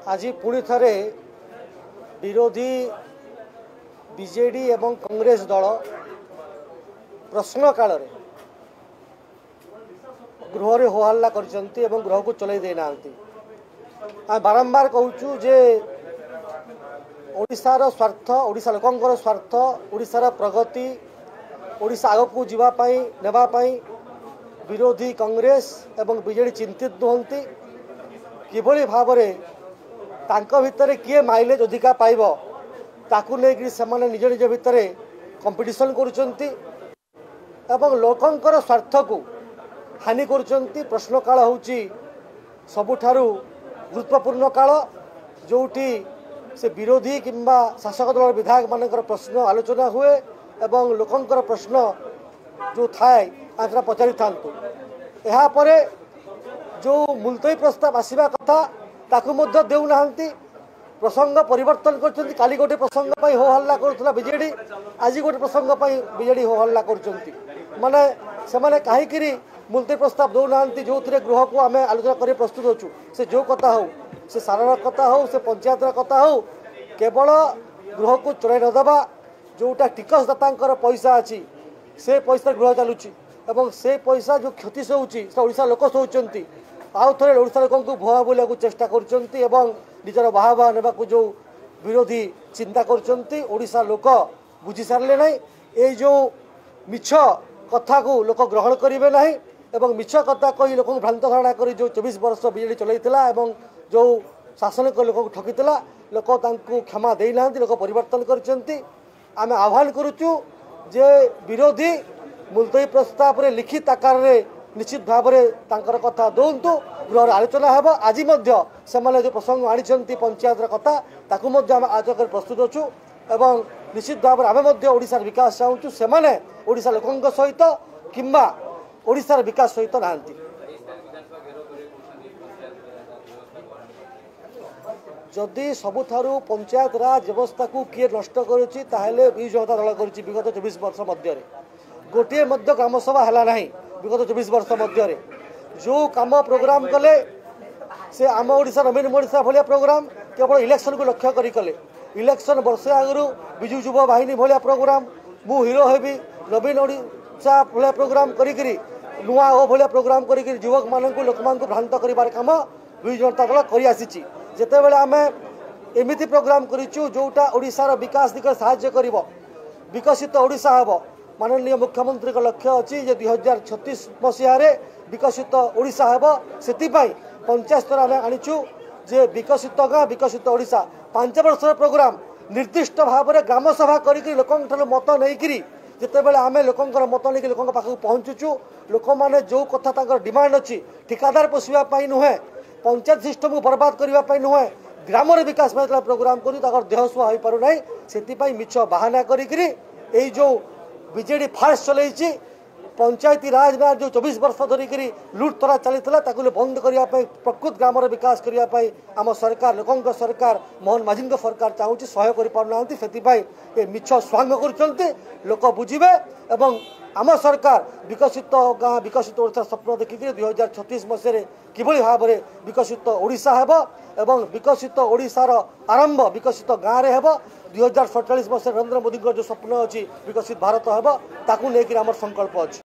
आज पुणी थे विरोधी बीजेडी एवं कांग्रेस दल प्रश्न काल गृह हो हल्ला कर गृह को चल देना बारंबार कहूँ जे ओडिशार स्वार्थ ओडिशा लोकंकर स्वार्थ ओडिशार प्रगति ओडिशा आग को जीवाई नेबाई विरोधी कांग्रेस एवं बीजेडी चिंतित नुहति किभली भाव भितर किए माइलेज अधिका पाइब ताकू लेकिन से निज निज भितर कंपटीशन कर लोकंकर स्वार्थ को हानि कर प्रश्न काल हूँ सबुठारु गुरुत्वपूर्ण काल जोटी से विरोधी किंबा शासक दल विधायक मानकर प्रश्न आलोचना हुए एवं लोकंकर प्रश्न जो थाए आंकड़ा पचारि थांतु यापर जो मुलतवी प्रस्ताव आसवा कथा ताकू मध्य देउना प्रसंग परिवर्तन कर काली गोटे प्रसंग हो हल्ला करुला बीजेडी आज गोटे प्रसंग बीजेडी हो हल्ला कर माने से कहीं मुलतवी प्रस्ताव दौना जो गृह को आम आलोचना कर प्रस्तुत अच्छु से जो कथा हो से सारण कथा हो से पंचायत कथा हो केवल गृह को चढ़ाई नदेवा जोटा टिकसदाता पैसा अच्छी से पैसा गृह चलुची एवं से पैसा जो क्षति सहूची ओडिशा लोक सहूचंती आउ थे ओडिशा लोक भुआ बोलिया चेष्टा कर निजर बाहा नेबा जो विरोधी चिंता कर ओडिशा लोक बुझी सारे ना ये जो मिछ कथा को लोक ग्रहण करेंगे ना एवं मिछ कथा कही लोक भ्रांत धारणा कर जो 24 वर्ष बीजेडी चलैला एवं जो शासन को लोक ठकीला लोक क्षमा देना लोक परिवर्तन कर आम आह्वान करुचु जे विरोधी मुलतवी प्रस्ताव रे लिखित आकार रे निश्चित भाव में कथा दौतु गृह आलोचना हेब आज से जो प्रसंग आनी पंचायत कथा ताकू आम आज प्रस्तुत अच्छु एवं निश्चित भाव में आम ओडिशार विकास चाहूँ से ओडिशा लोकंक सहित किंबा ओडिशार विकास सहित नहांती जदि सबुठारु पंचायत राज व्यवस्था को किए नष्ट करुच्ची विजु जनता दल कर विगत 24 वर्ष मध्य गोटे ग्राम सभा है ना विगत 24 वर्ष मध्य जो काम प्रोग्राम कले से आम ओडिशा नवीन ओडिशा भाया प्रोग्राम केवल इलेक्शन को लक्ष्य करी कले इलेक्शन वर्षे आगु विजु युवा बाहिनी भाया प्रोग्राम मु हिरो हेबी नवीन ओडिशा भाया प्रोग्राम करी नुआ ओ भाया प्रोग्राम करी युवक मान लोक मान भ्रांत कर काम विजु जनता दल कर जिते बड़े आम एमती प्रोग्राम करूँ जोटा ओडिशार विकास दिग साहाय्य कर विकसित ओडिशा हेब माननीय मुख्यमंत्री का लक्ष्य अच्छी 2036 मसीह विकसित ओडिशा हेब से पंचायत स्तर आम आनीचु जे विकसित गाँ विकसित ओडिशा 5 वर्ष प्रोग्राम निर्दिष्ट भाव में ग्राम सभा करी लोक मत नहीं जिते बड़े आम लोक मत नहीं लोक पाखक पहुँचुचु लोक मैंने जो कथा डिमांड अच्छी ठिकादार पोषापी नुहे पंचायत सिस्टम को बर्बाद करने नुहे ग्राम विकास प्रोग्राम कर देह सुहा हो पारना से मिछ बाहाना करी जो बीजेडी फास्ट चलती पंचायती राज में जो 24 वर्ष धरिक लुटतरा चलता बंद करने प्रकृत ग्राम विकास करने आम सरकार लोक सरकार मोहन माझी सरकार चाहूँगी सहयोग कर पारना से मिछ स्वांग कर लोक बुझे एवं आम सरकार विकसित गाँ विकसित ओडिशा स्वप्न देखिक 2036 मसीह किभली भाव में विकसित ओडिशा हेब एवं विकसित ओडिशार आरंभ विकसित गाँव में हेब 2047 मसीह नरेंद्र मोदी जो स्वप्न अच्छी विकसित भारत हेब ताकू लेकिन आम संकल्प अच्छी।